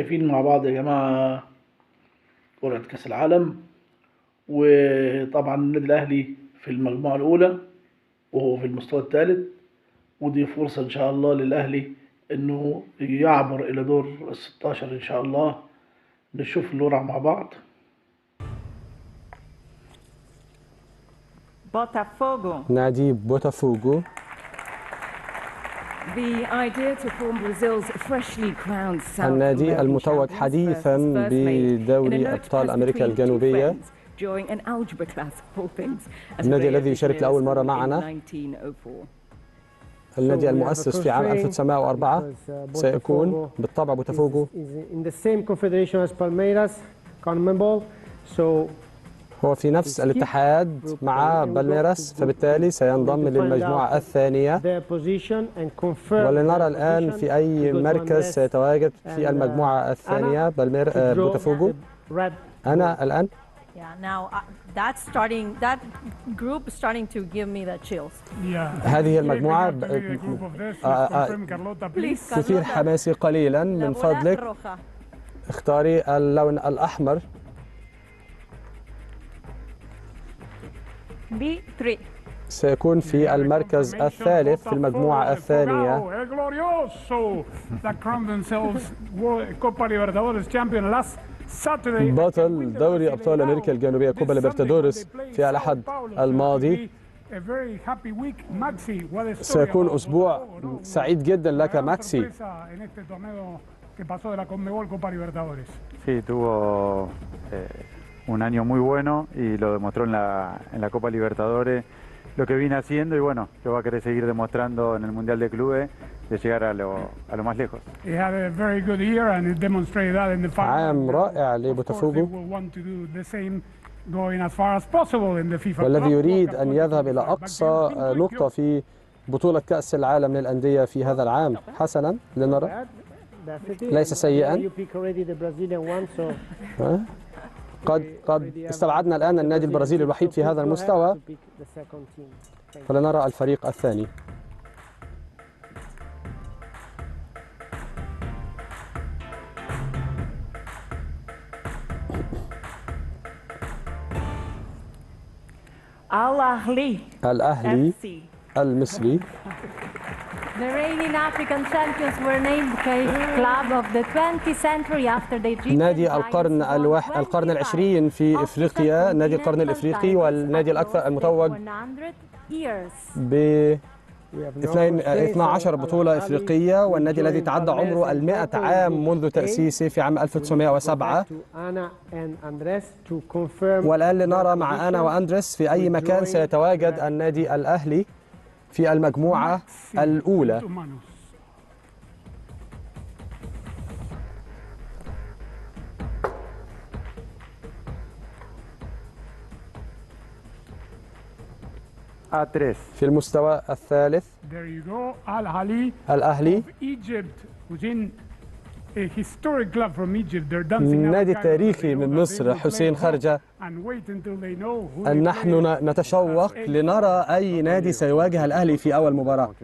شايفين مع بعض يا جماعة قرعة كأس العالم، وطبعا النادي الأهلي في المجموعة الأولى وهو في المستوى الثالث، ودي فرصة إن شاء الله للأهلي إنه يعبر إلى دور ال16 إن شاء الله. نشوف القرعة مع بعض. Botafogo. نادي بوتافوغو. النادي المتوج حديثا بدوري أبطال أمريكا الجنوبية، النادي الذي يشارك لأول مرة معنا، النادي المؤسس في عام 1904 سيكون بالطبع بوتافوغو هو في نفس الاتحاد مع بالميراس، فبالتالي سينضم للمجموعة الثانية. ولنرى الآن في أي مركز سيتواجد في المجموعة الثانية بوتافوغو. أنا الآن هذه المجموعة تثير حماسي قليلا. من فضلك اختاري اللون الأحمر. سيكون في المركز الثالث في المجموعة الثانية. بطل دوري أبطال أمريكا الجنوبية كوبا ليبرتادوريس في الأحد الماضي. سيكون أسبوع سعيد جدا لك ماكسي. Sí, tuvo un año muy bueno y lo demostró en la Copa Libertadores, lo que viene haciendo, y bueno, lo va a querer seguir demostrando en el Mundial de Clubes, de llegar a lo más lejos. عام رائع لبوتافوغو، والذي يريد أن يذهب إلى أقصى نقطة في بطولة كأس العالم للأندية في هذا العام. حسنا، لنرى. ليس سيئا. قد استبعدنا الآن النادي البرازيلي الوحيد في هذا المستوى، فلنرى الفريق الثاني. الأهلي المصري. نادي القرن العشرين في إفريقيا، نادي القرن الإفريقي، والنادي الأكثر المتوج ب 12 بطولة إفريقية، والنادي الذي تعدى عمره 100 عام منذ تأسيسه في عام 1907. والآن لنرى مع أنا وأندريس في أي مكان سيتواجد النادي الأهلي في المجموعة الأولى. في المستوى الثالث الأهلي، النادي التاريخي من مصر حسين خرجة. نحن نتشوق لنرى أي نادي سيواجه الأهلي في أول مباراة.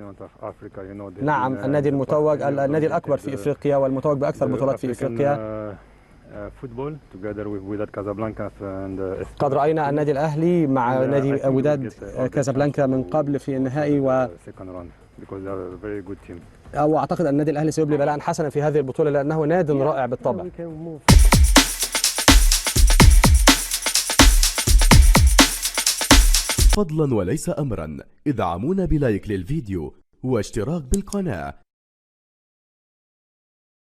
نعم، النادي المتوج، النادي الأكبر في إفريقيا والمتوج بأكثر بطولات في إفريقيا. قد رأينا النادي الأهلي مع نادي وداد كازابلانكا من قبل في النهائي، وأعتقد أن النادي الأهلي سيبلي بلاء حسنا في هذه البطولة لأنه ناد رائع بالطبع. فضلا وليس أمرا ادعمونا بلايك للفيديو واشتراك بالقناة